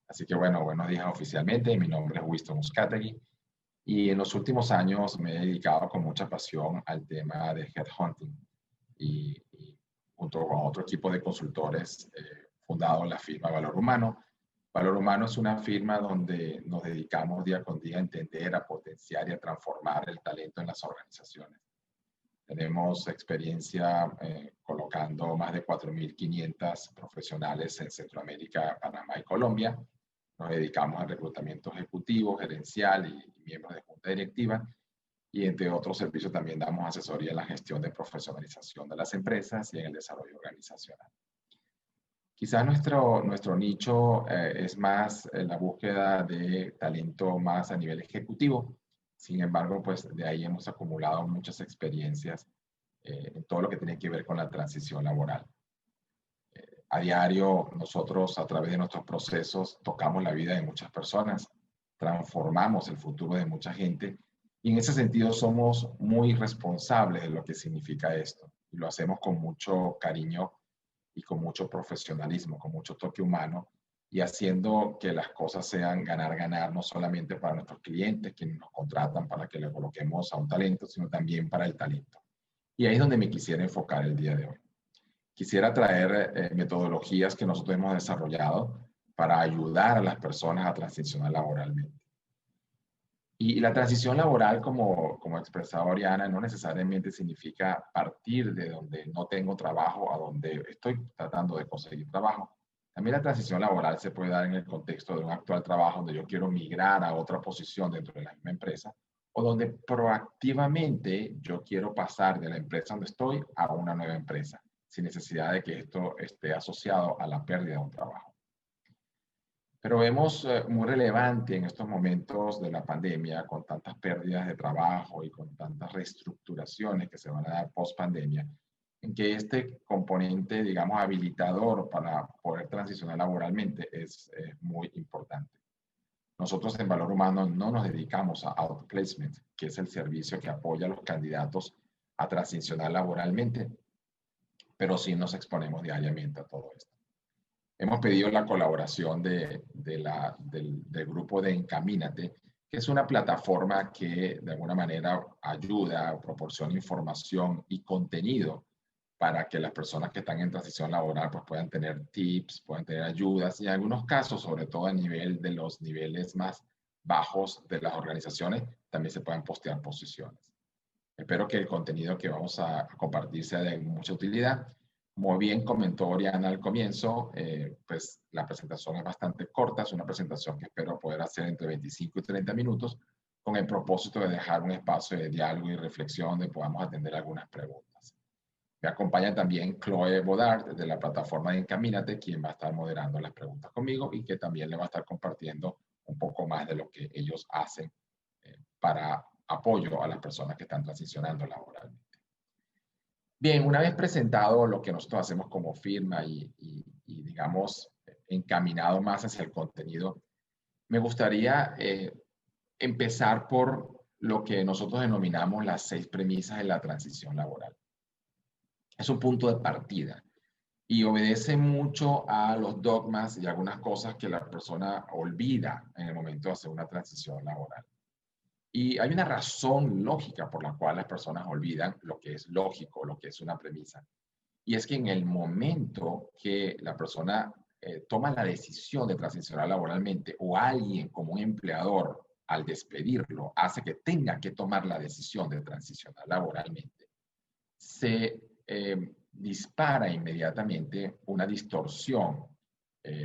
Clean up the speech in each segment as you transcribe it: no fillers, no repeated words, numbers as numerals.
Así que bueno, buenos días oficialmente. Mi nombre es Winston Uzcategui y en los últimos años me he dedicado con mucha pasión al tema de headhunting y junto con otro equipo de consultores fundado la firma Valor Humano. Valor Humano es una firma donde nos dedicamos día con día a entender, a potenciar y a transformar el talento en las organizaciones. Tenemos experiencia colocando más de 4.500 profesionales en Centroamérica, Panamá y Colombia. Nos dedicamos al reclutamiento ejecutivo, gerencial y miembros de junta directiva. Y entre otros servicios también damos asesoría en la gestión de profesionalización de las empresas y en el desarrollo organizacional. Quizás nuestro nicho es más la búsqueda de talento más a nivel ejecutivo. Sin embargo, pues de ahí hemos acumulado muchas experiencias en todo lo que tiene que ver con la transición laboral. A diario, nosotros a través de nuestros procesos tocamos la vida de muchas personas, transformamos el futuro de mucha gente y en ese sentido somos muy responsables de lo que significa esto. Y lo hacemos con mucho cariño y con mucho profesionalismo, con mucho toque humano y haciendo que las cosas sean ganar-ganar, no solamente para nuestros clientes, quienes nos contratan para que le coloquemos a un talento, sino también para el talento. Y ahí es donde me quisiera enfocar el día de hoy. Quisiera traer metodologías que nosotros hemos desarrollado para ayudar a las personas a transicionar laboralmente. Y la transición laboral, como expresaba Oriana, no necesariamente significa partir de donde no tengo trabajo a donde estoy tratando de conseguir trabajo. También la transición laboral se puede dar en el contexto de un actual trabajo donde yo quiero migrar a otra posición dentro de la misma empresa o donde proactivamente yo quiero pasar de la empresa donde estoy a una nueva empresa, sin necesidad de que esto esté asociado a la pérdida de un trabajo. Pero vemos muy relevante en estos momentos de la pandemia, con tantas pérdidas de trabajo y con tantas reestructuraciones que se van a dar post pandemia, en que este componente, digamos, habilitador para poder transicionar laboralmente es muy importante. Nosotros en Valor Humano no nos dedicamos a outplacement, que es el servicio que apoya a los candidatos a transicionar laboralmente, pero sí nos exponemos diariamente a todo esto. Hemos pedido la colaboración del grupo de Encamínate, que es una plataforma que de alguna manera ayuda, proporciona información y contenido para que las personas que están en transición laboral pues, puedan tener tips, puedan tener ayudas y en algunos casos, sobre todo a nivel de los niveles más bajos de las organizaciones, también se puedan postear posiciones. Espero que el contenido que vamos a compartir sea de mucha utilidad. Como bien comentó Oriana al comienzo, pues la presentación es bastante corta, es una presentación que espero poder hacer entre 25 y 30 minutos con el propósito de dejar un espacio de diálogo y reflexión donde podamos atender algunas preguntas. Me acompaña también Chloe Bodard de la plataforma de Encamínate, quien va a estar moderando las preguntas conmigo y que también le va a estar compartiendo un poco más de lo que ellos hacen para apoyo a las personas que están transicionando laboralmente. Bien, una vez presentado lo que nosotros hacemos como firma y digamos, encaminado más hacia el contenido, me gustaría empezar por lo que nosotros denominamos las 6 premisas de la transición laboral. Es un punto de partida y obedece mucho a los dogmas y algunas cosas que la persona olvida en el momento de hacer una transición laboral. Y hay una razón lógica por la cual las personas olvidan lo que es lógico, lo que es una premisa. Y es que en el momento que la persona toma la decisión de transicionar laboralmente o alguien como un empleador al despedirlo hace que tenga que tomar la decisión de transicionar laboralmente, se dispara inmediatamente una distorsión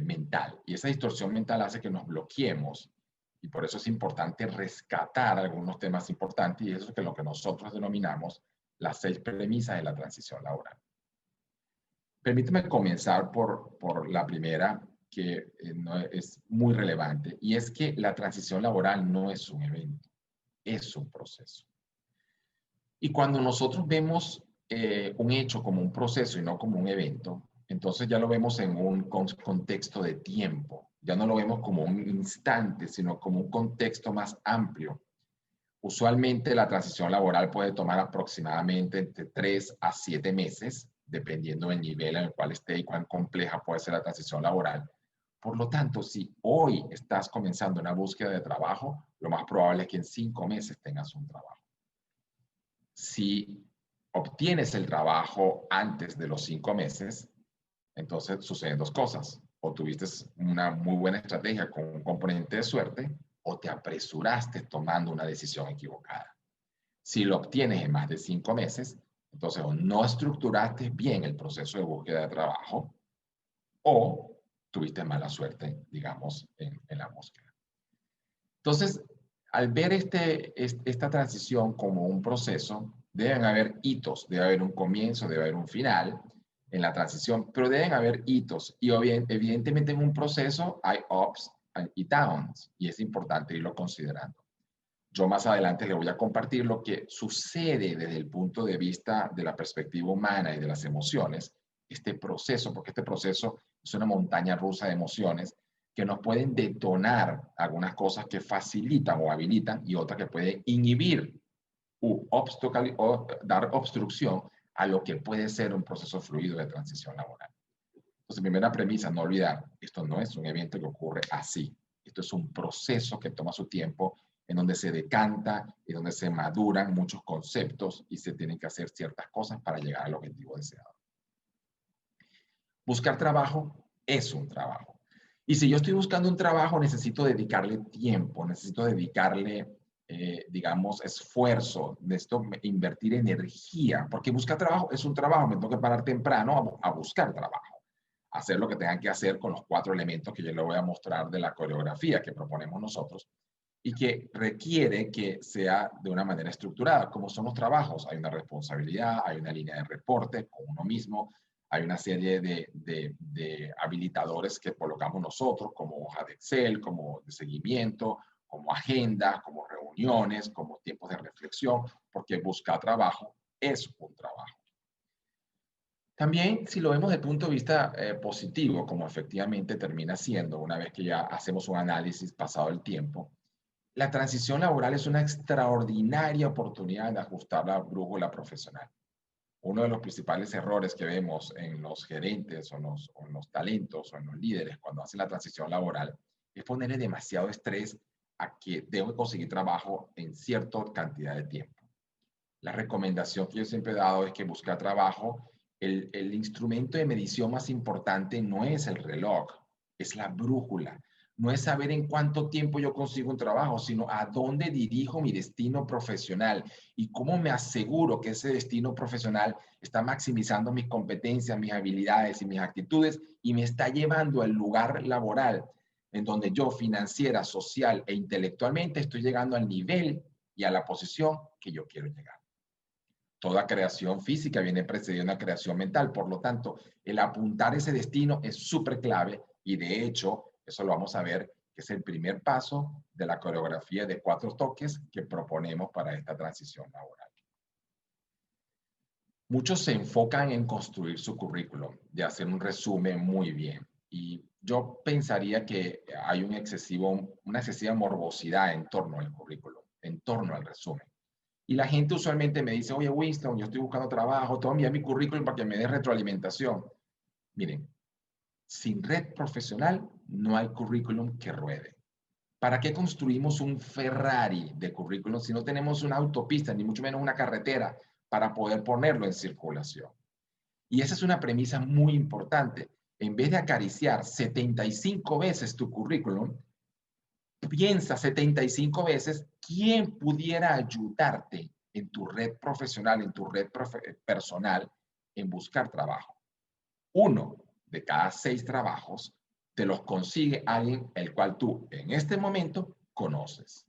mental. Y esa distorsión mental hace que nos bloqueemos. Y por eso es importante rescatar algunos temas importantes y eso es lo que nosotros denominamos las 6 premisas de la transición laboral. Permíteme comenzar por la primera, que es muy relevante, y es que la transición laboral no es un evento, es un proceso. Y cuando nosotros vemos un hecho como un proceso y no como un evento, entonces ya lo vemos en un contexto de tiempo. Ya no lo vemos como un instante, sino como un contexto más amplio. Usualmente la transición laboral puede tomar aproximadamente entre 3 a 7 meses, dependiendo del nivel en el cual esté y cuán compleja puede ser la transición laboral, Por lo tanto, si hoy estás comenzando una búsqueda de trabajo, lo más probable es que en 5 meses tengas un trabajo. Si obtienes el trabajo antes de los 5 meses, entonces suceden dos cosas. O tuviste una muy buena estrategia con un componente de suerte, o te apresuraste tomando una decisión equivocada. Si lo obtienes en más de 5 meses, entonces o no estructuraste bien el proceso de búsqueda de trabajo, o tuviste mala suerte, digamos, en la búsqueda. Entonces, al ver esta transición como un proceso, deben haber hitos, debe haber un comienzo, debe haber un final en la transición, pero deben haber hitos. Y evidentemente en un proceso hay ups y downs, y es importante irlo considerando. Yo más adelante le voy a compartir lo que sucede desde el punto de vista de la perspectiva humana y de las emociones, este proceso, porque este proceso es una montaña rusa de emociones que nos pueden detonar algunas cosas que facilitan o habilitan y otras que pueden inhibir o dar obstrucción a lo que puede ser un proceso fluido de transición laboral. Entonces, primera premisa, no olvidar, esto no es un evento que ocurre así. Esto es un proceso que toma su tiempo, en donde se decanta y donde se maduran muchos conceptos y se tienen que hacer ciertas cosas para llegar al objetivo deseado. Buscar trabajo es un trabajo. Y si yo estoy buscando un trabajo, necesito dedicarle tiempo, necesito dedicarle, digamos, esfuerzo, necesito invertir energía, porque buscar trabajo es un trabajo, me tengo que parar temprano a buscar trabajo, hacer lo que tengan que hacer con los 4 elementos que yo le voy a mostrar de la coreografía que proponemos nosotros y que requiere que sea de una manera estructurada. Como son los trabajos, hay una responsabilidad, hay una línea de reporte con uno mismo, hay una serie de habilitadores que colocamos nosotros, como hoja de Excel, como de seguimiento, como agenda, como reuniones, como tiempos de reflexión, porque buscar trabajo es un trabajo. También, si lo vemos desde el punto de vista positivo, como efectivamente termina siendo, una vez que ya hacemos un análisis pasado el tiempo, la transición laboral es una extraordinaria oportunidad de ajustar la brújula profesional. Uno de los principales errores que vemos en los gerentes o en los talentos o en los líderes cuando hacen la transición laboral es ponerle demasiado estrés a que debo conseguir trabajo en cierta cantidad de tiempo. La recomendación que yo siempre he dado es que buscar trabajo, el instrumento de medición más importante no es el reloj, es la brújula. No es saber en cuánto tiempo yo consigo un trabajo, sino a dónde dirijo mi destino profesional y cómo me aseguro que ese destino profesional está maximizando mis competencias, mis habilidades y mis actitudes y me está llevando al lugar laboral en donde yo financiera, social e intelectualmente estoy llegando al nivel y a la posición que yo quiero llegar. Toda creación física viene precedida de una creación mental. Por lo tanto, el apuntar ese destino es súper clave y de hecho, eso lo vamos a ver, que es el primer paso de la coreografía de 4 toques que proponemos para esta transición laboral. Muchos se enfocan en construir su currículum, de hacer un resumen muy bien. Y yo pensaría que hay una excesiva morbosidad en torno al currículum, en torno al resumen. Y la gente usualmente me dice, oye, Winston, yo estoy buscando trabajo, te voy a enviar mi currículum para que me dé retroalimentación. Miren, sin red profesional no hay currículum que ruede. ¿Para qué construimos un Ferrari de currículum si no tenemos una autopista, ni mucho menos una carretera para poder ponerlo en circulación? Y esa es una premisa muy importante. En vez de acariciar 75 veces tu currículum, piensa 75 veces quién pudiera ayudarte en tu red profesional, en tu red personal, en buscar trabajo. 1 de cada 6 trabajos te los consigue alguien el cual tú en este momento conoces.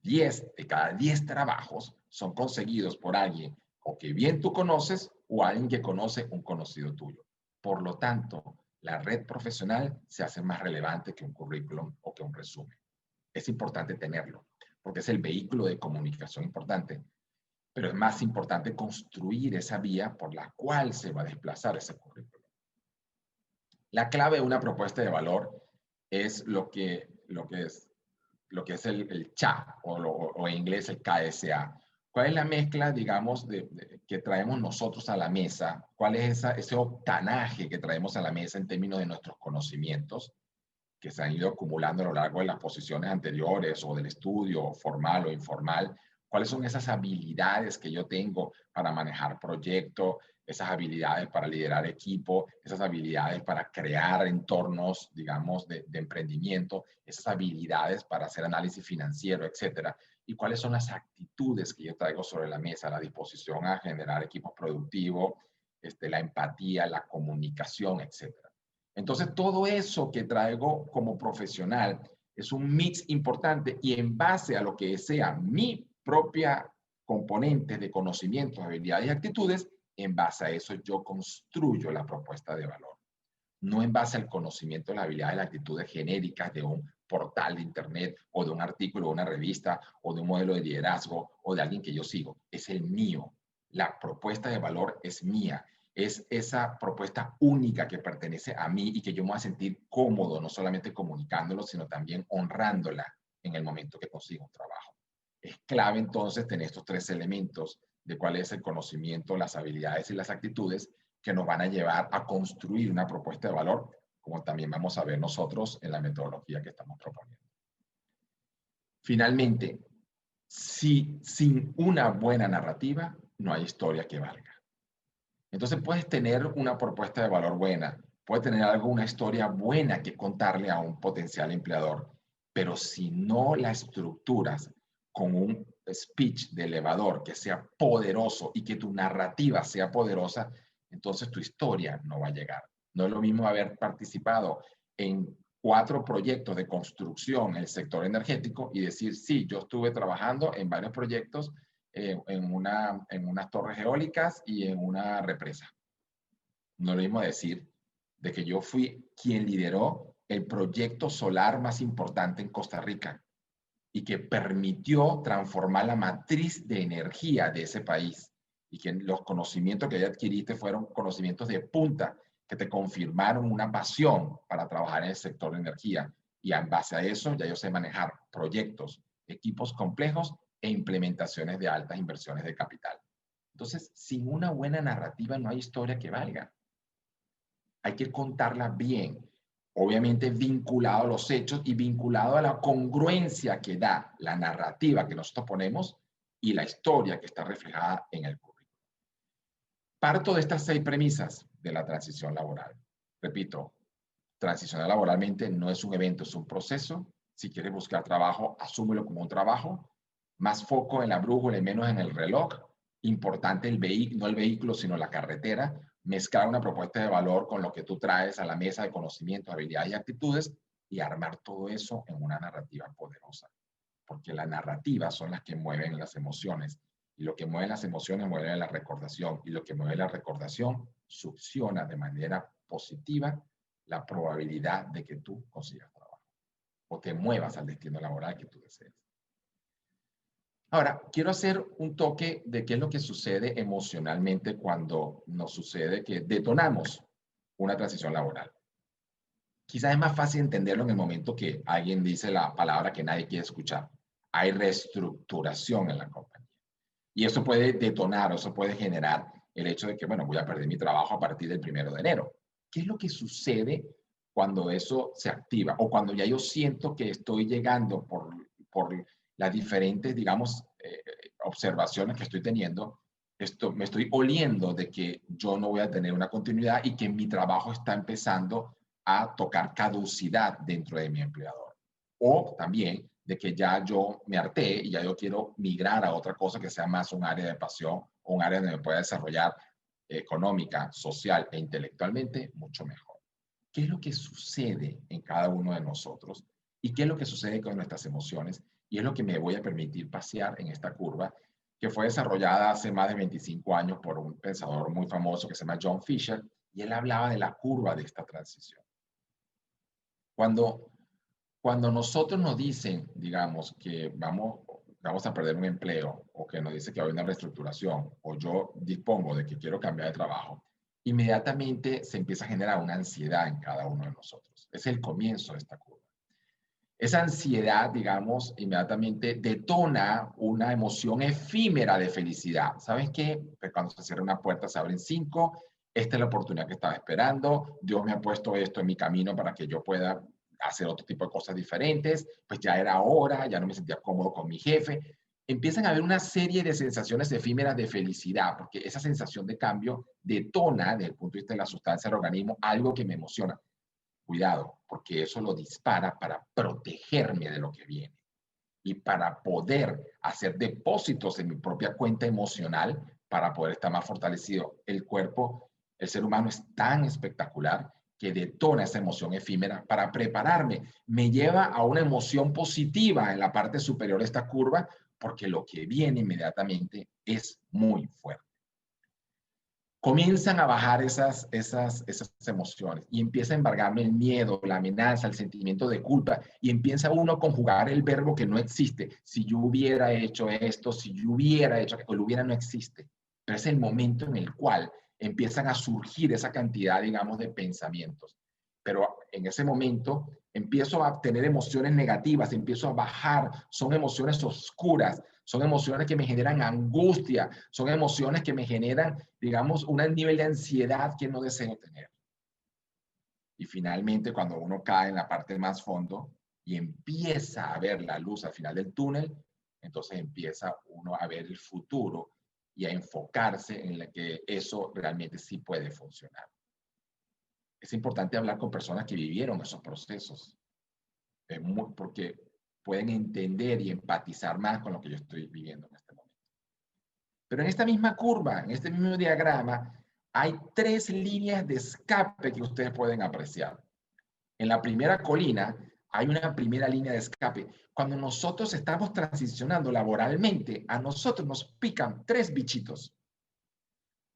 10 de cada 10 trabajos son conseguidos por alguien o que bien tú conoces o alguien que conoce un conocido tuyo. Por lo tanto, la red profesional se hace más relevante que un currículum o que un resumen. Es importante tenerlo, porque es el vehículo de comunicación importante, pero es más importante construir esa vía por la cual se va a desplazar ese currículum. La clave de una propuesta de valor es lo que es el CHA o en inglés el KSA. ¿Cuál es la mezcla, digamos, que traemos nosotros a la mesa? ¿Cuál es ese octanaje que traemos a la mesa en términos de nuestros conocimientos que se han ido acumulando a lo largo de las posiciones anteriores o del estudio formal o informal? ¿Cuáles son esas habilidades que yo tengo para manejar proyectos, esas habilidades para liderar equipo, esas habilidades para crear entornos, digamos, de emprendimiento, esas habilidades para hacer análisis financiero, etcétera? ¿Y cuáles son las actitudes que yo traigo sobre la mesa? La disposición a generar equipos productivos, la empatía, la comunicación, etcétera. Entonces, todo eso que traigo como profesional es un mix importante y en base a lo que sea mi propia componente de conocimientos, habilidades y actitudes, en base a eso yo construyo la propuesta de valor. No en base al conocimiento, las habilidades y las actitudes genéricas de un portal de internet o de un artículo de una revista o de un modelo de liderazgo o de alguien que yo sigo. Es el mío. La propuesta de valor es mía. Es esa propuesta única que pertenece a mí y que yo me voy a sentir cómodo, no solamente comunicándolo, sino también honrándola en el momento que consigo un trabajo. Es clave entonces tener estos tres elementos de cuál es el conocimiento, las habilidades y las actitudes que nos van a llevar a construir una propuesta de valor, como también vamos a ver nosotros en la metodología que estamos proponiendo. Finalmente, sin una buena narrativa, no hay historia que valga. Entonces puedes tener una propuesta de valor buena, puedes tener una historia buena que contarle a un potencial empleador, pero si no la estructuras con un speech de elevador que sea poderoso y que tu narrativa sea poderosa, entonces tu historia no va a llegar. No es lo mismo haber participado en 4 proyectos de construcción en el sector energético y decir, sí, yo estuve trabajando en varios proyectos en unas torres eólicas y en una represa. No es lo mismo decir de que yo fui quien lideró el proyecto solar más importante en Costa Rica y que permitió transformar la matriz de energía de ese país y que los conocimientos que ya adquiriste fueron conocimientos de punta que te confirmaron una pasión para trabajar en el sector de energía y en base a eso ya yo sé manejar proyectos, equipos complejos e implementaciones de altas inversiones de capital. Entonces, sin una buena narrativa no hay historia que valga. Hay que contarla bien, obviamente vinculado a los hechos y vinculado a la congruencia que da la narrativa que nosotros ponemos y la historia que está reflejada en el currículum. Parto de estas 6 premisas de la transición laboral. Repito, transicionar laboralmente no es un evento, es un proceso. Si quieres buscar trabajo, asúmelo como un trabajo. Más foco en la brújula y menos en el reloj. Importante no el vehículo, sino la carretera. Mezclar una propuesta de valor con lo que tú traes a la mesa de conocimientos, habilidades y actitudes y armar todo eso en una narrativa poderosa. Porque las narrativas son las que mueven las emociones. Y lo que mueve las emociones mueve la recordación. Y lo que mueve la recordación succiona de manera positiva la probabilidad de que tú consigas trabajo o te muevas al destino laboral que tú desees. Ahora, quiero hacer un toque de qué es lo que sucede emocionalmente cuando nos sucede que detonamos una transición laboral. Quizás es más fácil entenderlo en el momento que alguien dice la palabra que nadie quiere escuchar. Hay reestructuración en la compañía. Y eso puede detonar, o eso puede generar el hecho de que, bueno, voy a perder mi trabajo a partir del 1 de enero. ¿Qué es lo que sucede cuando eso se activa? O cuando ya yo siento que estoy llegando por las diferentes, digamos, observaciones que estoy teniendo, me estoy oliendo de que yo no voy a tener una continuidad y que mi trabajo está empezando a tocar caducidad dentro de mi empleador. O también de que ya yo me harté y ya yo quiero migrar a otra cosa que sea más un área de pasión o un área donde me pueda desarrollar económica, social e intelectualmente mucho mejor. ¿Qué es lo que sucede en cada uno de nosotros? ¿Y qué es lo que sucede con nuestras emociones? Y es lo que me voy a permitir pasear en esta curva que fue desarrollada hace más de 25 años por un pensador muy famoso que se llama John Fisher, y él hablaba de la curva de esta transición. Cuando nosotros nos dicen, digamos, que vamos a perder un empleo o que nos dice que hay una reestructuración o yo dispongo de que quiero cambiar de trabajo, inmediatamente se empieza a generar una ansiedad en cada uno de nosotros. Es el comienzo de esta curva. Esa ansiedad, digamos, inmediatamente detona una emoción efímera de felicidad. ¿Sabes qué? Pues cuando se cierra una puerta se abren cinco. Esta es la oportunidad que estaba esperando. Dios me ha puesto esto en mi camino para que yo pueda hacer otro tipo de cosas diferentes. Pues ya era hora, ya no me sentía cómodo con mi jefe. Empiezan a haber una serie de sensaciones efímeras de felicidad, porque esa sensación de cambio detona, desde el punto de vista de la sustancia del organismo, algo que me emociona. Cuidado, porque eso lo dispara para protegerme de lo que viene y para poder hacer depósitos en mi propia cuenta emocional para poder estar más fortalecido. El cuerpo, el ser humano es tan espectacular que detona esa emoción efímera para prepararme. Me lleva a una emoción positiva en la parte superior de esta curva porque lo que viene inmediatamente es muy fuerte. Comienzan a bajar esas emociones y empieza a embargarme el miedo, la amenaza, el sentimiento de culpa y empieza uno a conjugar el verbo que no existe. Si yo hubiera hecho esto, si yo hubiera hecho, o lo hubiera no existe. Pero es el momento en el cual empiezan a surgir esa cantidad, digamos, de pensamientos. Pero en ese momento empiezo a tener emociones negativas, empiezo a bajar, son emociones oscuras, son emociones que me generan angustia, son emociones que me generan, digamos, un nivel de ansiedad que no deseo tener. Y finalmente, cuando uno cae en la parte más fondo y empieza a ver la luz al final del túnel, entonces empieza uno a ver el futuro y a enfocarse en la que eso realmente sí puede funcionar. Es importante hablar con personas que vivieron esos procesos, porque pueden entender y empatizar más con lo que yo estoy viviendo en este momento. Pero en esta misma curva, en este mismo diagrama, hay tres líneas de escape que ustedes pueden apreciar. En la primera colina hay una primera línea de escape. Cuando nosotros estamos transicionando laboralmente, a nosotros nos pican tres bichitos.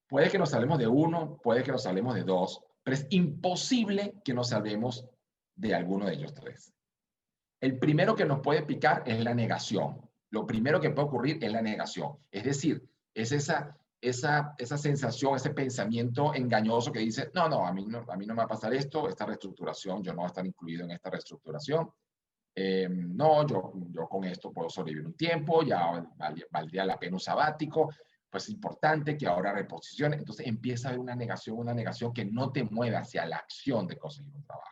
Puede que nos salvemos de uno, puede que nos salvemos de dos, pero es imposible que nos salvemos de alguno de ellos tres. El primero que nos puede picar es la negación. Lo primero que puede ocurrir es la negación. Es decir, es esa sensación, ese pensamiento engañoso que dice, no, a mí no me va a pasar esto, esta reestructuración, yo no voy a estar incluido en esta reestructuración. No, yo con esto puedo sobrevivir un tiempo, ya valdría la pena un sabático, pues es importante que ahora reposicione. Entonces empieza a haber una negación que no te mueve hacia la acción de conseguir un trabajo.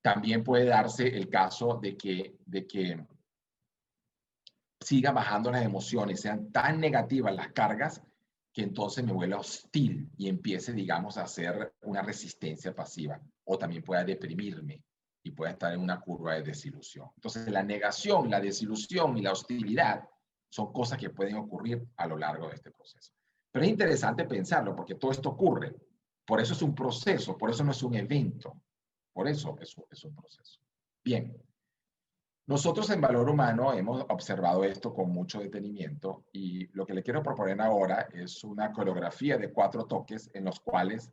También puede darse el caso de que siga bajando las emociones, sean tan negativas las cargas, que entonces me vuelva hostil y empiece, digamos, a hacer una resistencia pasiva. O también pueda deprimirme y pueda estar en una curva de desilusión. Entonces, la negación, la desilusión y la hostilidad son cosas que pueden ocurrir a lo largo de este proceso. Pero es interesante pensarlo porque todo esto ocurre. Por eso es un proceso, por eso no es un evento. Por eso es un proceso. Bien, nosotros en Valor Humano hemos observado esto con mucho detenimiento y lo que le quiero proponer ahora es una coreografía de 4 toques en los cuales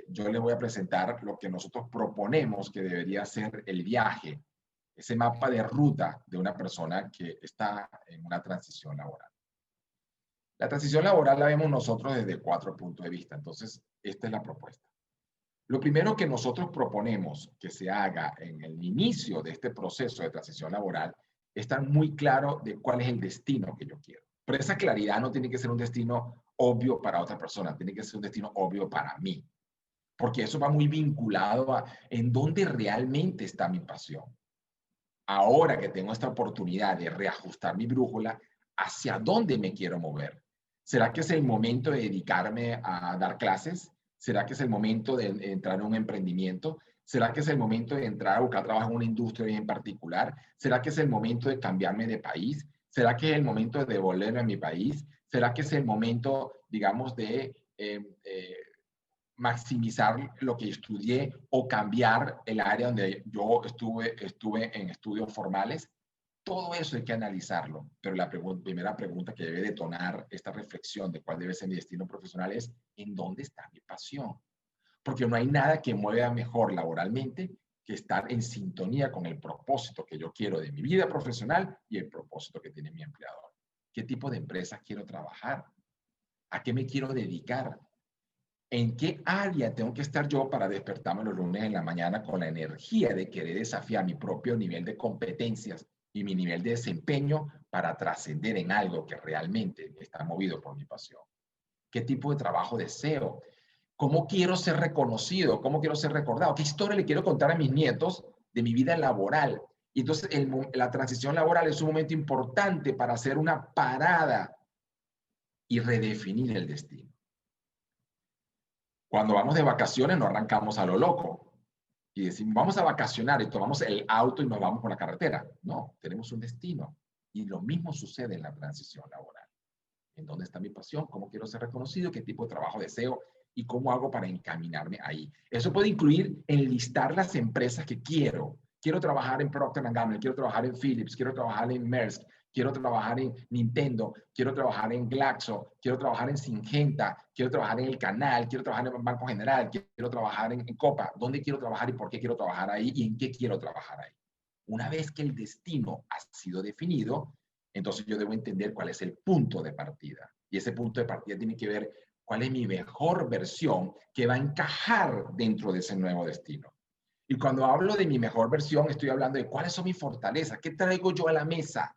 yo le voy a presentar lo que nosotros proponemos que debería ser el viaje, ese mapa de ruta de una persona que está en una transición laboral. La transición laboral la vemos nosotros desde 4 puntos de vista, entonces esta es la propuesta. Lo primero que nosotros proponemos que se haga en el inicio de este proceso de transición laboral es estar muy claro de cuál es el destino que yo quiero. Pero esa claridad no tiene que ser un destino obvio para otra persona, tiene que ser un destino obvio para mí, porque eso va muy vinculado a en dónde realmente está mi pasión. Ahora que tengo esta oportunidad de reajustar mi brújula, ¿hacia dónde me quiero mover? ¿Será que es el momento de dedicarme a dar clases? ¿Será que es el momento de entrar en un emprendimiento? ¿Será que es el momento de entrar a buscar trabajo en una industria en particular? ¿Será que es el momento de cambiarme de país? ¿Será que es el momento de devolverme a mi país? ¿Será que es el momento, digamos, de maximizar lo que estudié o cambiar el área donde yo estuve en estudios formales? Todo eso hay que analizarlo, pero la primera pregunta que debe detonar esta reflexión de cuál debe ser mi destino profesional es ¿en dónde está mi pasión? Porque no hay nada que mueva mejor laboralmente que estar en sintonía con el propósito que yo quiero de mi vida profesional y el propósito que tiene mi empleador. ¿Qué tipo de empresa quiero trabajar? ¿A qué me quiero dedicar? ¿En qué área tengo que estar yo para despertarme los lunes en la mañana con la energía de querer desafiar mi propio nivel de competencias y mi nivel de desempeño para trascender en algo que realmente está movido por mi pasión? ¿Qué tipo de trabajo deseo? ¿Cómo quiero ser reconocido? ¿Cómo quiero ser recordado? ¿Qué historia le quiero contar a mis nietos de mi vida laboral? Y entonces la transición laboral es un momento importante para hacer una parada y redefinir el destino. Cuando vamos de vacaciones no arrancamos a lo loco y decimos, vamos a vacacionar y tomamos el auto y nos vamos por la carretera. No, tenemos un destino. Y lo mismo sucede en la transición laboral. ¿En dónde está mi pasión? ¿Cómo quiero ser reconocido? ¿Qué tipo de trabajo deseo? ¿Y cómo hago para encaminarme ahí? Eso puede incluir enlistar las empresas que quiero. Quiero trabajar en Procter & Gamble, quiero trabajar en Philips, quiero trabajar en Maersk, quiero trabajar en Nintendo, quiero trabajar en Glaxo, quiero trabajar en Syngenta, quiero trabajar en El Canal, quiero trabajar en Banco General, quiero trabajar en Copa. ¿Dónde quiero trabajar y por qué quiero trabajar ahí y en qué quiero trabajar ahí? Una vez que el destino ha sido definido, entonces yo debo entender cuál es el punto de partida. Y ese punto de partida tiene que ver cuál es mi mejor versión que va a encajar dentro de ese nuevo destino. Y cuando hablo de mi mejor versión, estoy hablando de cuáles son mis fortalezas, qué traigo yo a la mesa,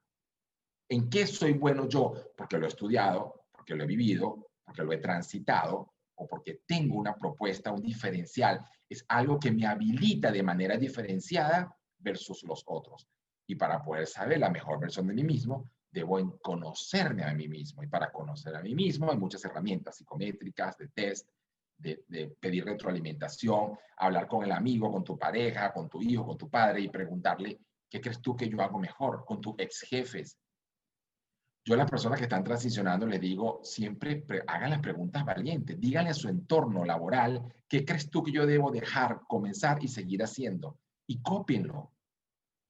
en qué soy bueno yo, porque lo he estudiado, porque lo he vivido, porque lo he transitado o porque tengo una propuesta, un diferencial. Es algo que me habilita de manera diferenciada versus los otros. Y para poder saber la mejor versión de mí mismo, debo conocerme a mí mismo. Y para conocer a mí mismo hay muchas herramientas psicométricas, de test, de pedir retroalimentación, hablar con el amigo, con tu pareja, con tu hijo, con tu padre y preguntarle, ¿qué crees tú que yo hago mejor? Con tus ex jefes. Yo a las personas que están transicionando les digo, siempre hagan las preguntas valientes, díganle a su entorno laboral, ¿qué crees tú que yo debo dejar, comenzar y seguir haciendo? Y cópienlo.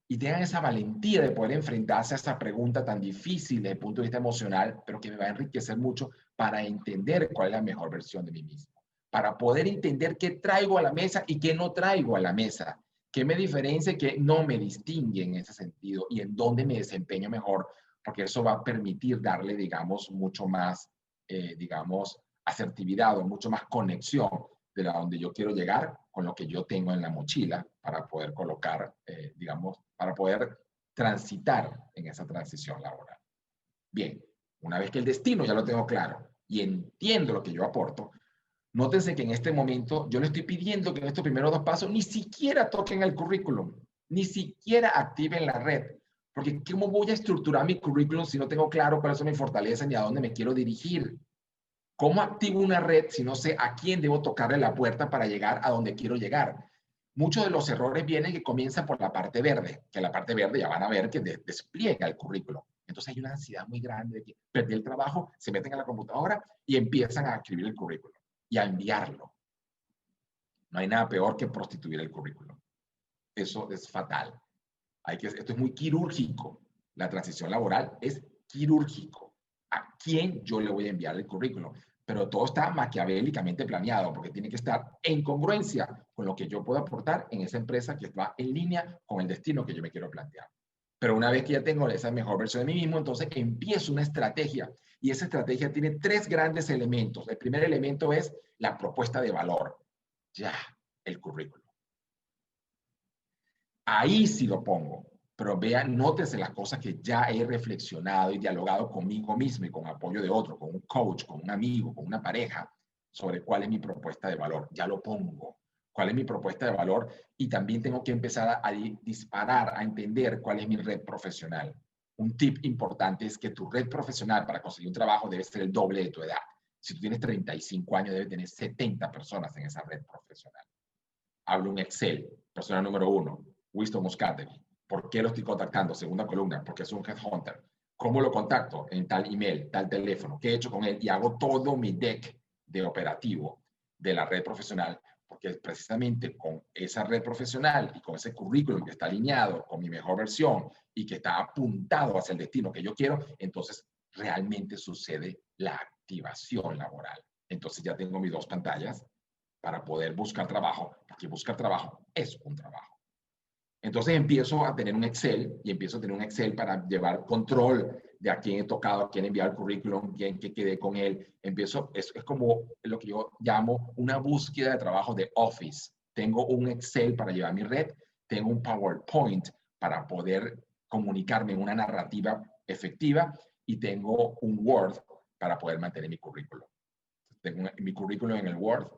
Y tengan esa valentía de poder enfrentarse a esa pregunta tan difícil desde el punto de vista emocional, pero que me va a enriquecer mucho para entender cuál es la mejor versión de mí mismo. Para poder entender qué traigo a la mesa y qué no traigo a la mesa. Qué me diferencia y qué no me distingue en ese sentido y en dónde me desempeño mejor, porque eso va a permitir darle, digamos, mucho más, digamos, asertividad o mucho más conexión de donde yo quiero llegar con lo que yo tengo en la mochila para poder colocar, digamos, para poder transitar en esa transición laboral. Bien, una vez que el destino ya lo tengo claro y entiendo lo que yo aporto, nótense que en este momento yo le estoy pidiendo que en estos primeros 2 pasos ni siquiera toquen el currículum, ni siquiera activen la red. Porque ¿cómo voy a estructurar mi currículum si no tengo claro cuáles son mis fortalezas ni a dónde me quiero dirigir? ¿Cómo activo una red si no sé a quién debo tocarle la puerta para llegar a donde quiero llegar? Muchos de los errores vienen que comienzan por la parte verde, que la parte verde ya van a ver que despliega el currículo. Entonces hay una ansiedad muy grande de que perdí el trabajo, se meten a la computadora y empiezan a escribir el currículo y a enviarlo. No hay nada peor que prostituir el currículo. Eso es fatal. Esto es muy quirúrgico. La transición laboral es quirúrgico. ¿A quién yo le voy a enviar el currículum? Pero todo está maquiavélicamente planeado porque tiene que estar en congruencia con lo que yo puedo aportar en esa empresa que va en línea con el destino que yo me quiero plantear. Pero una vez que ya tengo esa mejor versión de mí mismo, entonces empiezo una estrategia. Y esa estrategia tiene 3 grandes elementos. El primer elemento es la propuesta de valor. Ya, el currículum. Ahí sí lo pongo, pero vean, nótese las cosas que ya he reflexionado y dialogado conmigo mismo y con apoyo de otro, con un coach, con un amigo, con una pareja, sobre cuál es mi propuesta de valor. Ya lo pongo. ¿Cuál es mi propuesta de valor? Y también tengo que empezar a disparar, a entender cuál es mi red profesional. Un tip importante es que tu red profesional para conseguir un trabajo debe ser el doble de tu edad. Si tú tienes 35 años, debe tener 70 personas en esa red profesional. Hablo un Excel, persona número 1, Winston Muscateri. ¿Por qué lo estoy contactando? Segunda columna, porque es un headhunter. ¿Cómo lo contacto? En tal email, tal teléfono. ¿Qué he hecho con él? Y hago todo mi deck de operativo de la red profesional, porque precisamente con esa red profesional y con ese currículum que está alineado con mi mejor versión y que está apuntado hacia el destino que yo quiero, entonces realmente sucede la activación laboral. Entonces ya tengo mis 2 pantallas para poder buscar trabajo, porque buscar trabajo es un trabajo. Entonces empiezo a tener un Excel y empiezo a tener un Excel para llevar control de a quién he tocado, a quién he enviado el currículum, quién que quedé con él. Empiezo, es como lo que yo llamo una búsqueda de trabajo de Office. Tengo un Excel para llevar mi red, tengo un PowerPoint para poder comunicarme en una narrativa efectiva y tengo un Word para poder mantener mi currículum. Tengo mi currículum en el Word,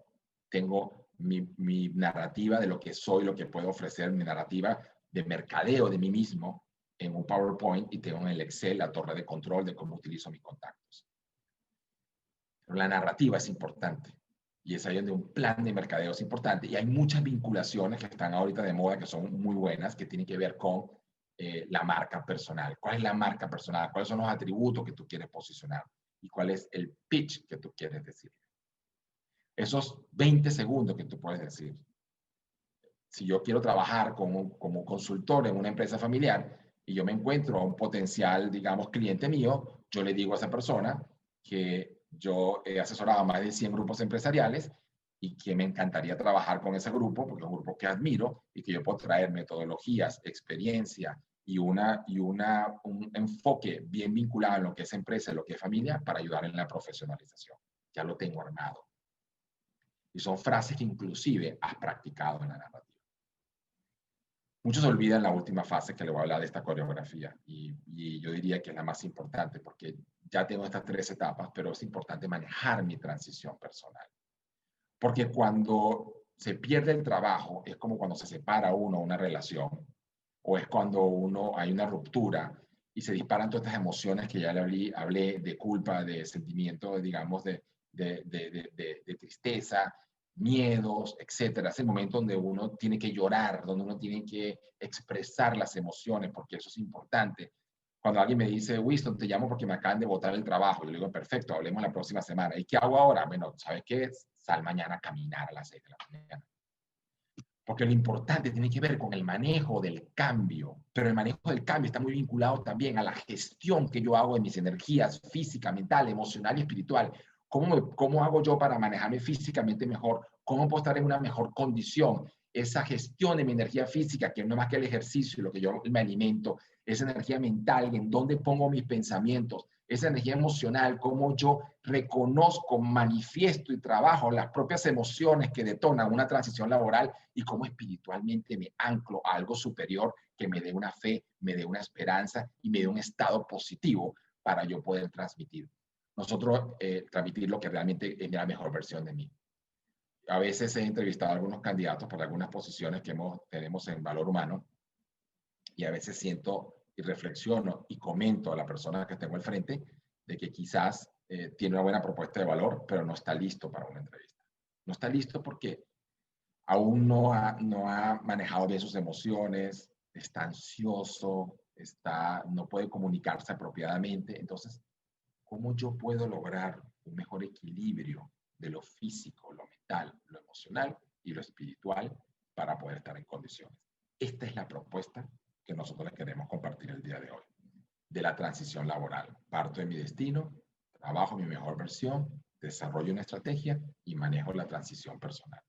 tengo mi narrativa de lo que soy, lo que puedo ofrecer, mi narrativa de mercadeo de mí mismo en un PowerPoint y tengo en el Excel la torre de control de cómo utilizo mis contactos. Pero la narrativa es importante y es ahí donde un plan de mercadeo es importante y hay muchas vinculaciones que están ahorita de moda que son muy buenas, que tienen que ver con la marca personal. ¿Cuál es la marca personal? ¿Cuáles son los atributos que tú quieres posicionar? ¿Y cuál es el pitch que tú quieres decir? Esos 20 segundos que tú puedes decir. Si yo quiero trabajar como consultor en una empresa familiar y yo me encuentro a un potencial, digamos, cliente mío, yo le digo a esa persona que yo he asesorado a más de 100 grupos empresariales y que me encantaría trabajar con ese grupo, porque es un grupo que admiro y que yo puedo traer metodologías, experiencia y un enfoque bien vinculado en lo que es empresa, en lo que es familia, para ayudar en la profesionalización. Ya lo tengo armado. Y son frases que inclusive has practicado en la narrativa. Muchos olvidan la última fase que le voy a hablar de esta coreografía y yo diría que es la más importante porque ya tengo estas 3 etapas, pero es importante manejar mi transición personal. Porque cuando se pierde el trabajo, es como cuando se separa uno una relación o es cuando hay una ruptura y se disparan todas estas emociones que ya le hablé de culpa, de sentimiento, digamos, de tristeza, miedos, etcétera. Es el momento donde uno tiene que llorar, donde uno tiene que expresar las emociones, porque eso es importante. Cuando alguien me dice, Winston, te llamo porque me acaban de botar el trabajo, yo le digo, perfecto, hablemos la próxima semana. ¿Y qué hago ahora? Bueno, ¿sabes qué? Sal mañana a caminar a las 6 de la mañana. Porque lo importante tiene que ver con el manejo del cambio, pero el manejo del cambio está muy vinculado también a la gestión que yo hago de mis energías física, mental, emocional y espiritual. ¿Cómo hago yo para manejarme físicamente mejor? ¿Cómo puedo estar en una mejor condición? Esa gestión de mi energía física, que no es más que el ejercicio, lo que yo me alimento, esa energía mental, en dónde pongo mis pensamientos, esa energía emocional, cómo yo reconozco, manifiesto y trabajo las propias emociones que detonan una transición laboral y cómo espiritualmente me anclo a algo superior que me dé una fe, me dé una esperanza y me dé un estado positivo para yo poder transmitir. Nosotros transmitir lo que realmente es la mejor versión de mí. A veces he entrevistado a algunos candidatos por algunas posiciones que tenemos en valor humano y a veces siento y reflexiono y comento a la persona que tengo al frente de que quizás tiene una buena propuesta de valor, pero no está listo para una entrevista. No está listo porque aún no ha manejado bien sus emociones, está ansioso, no puede comunicarse apropiadamente. Entonces, ¿cómo yo puedo lograr un mejor equilibrio de lo físico, lo mental, lo emocional y lo espiritual para poder estar en condiciones? Esta es la propuesta que nosotros les queremos compartir el día de hoy, de la transición laboral. Parto de mi destino, trabajo mi mejor versión, desarrollo una estrategia y manejo la transición personal.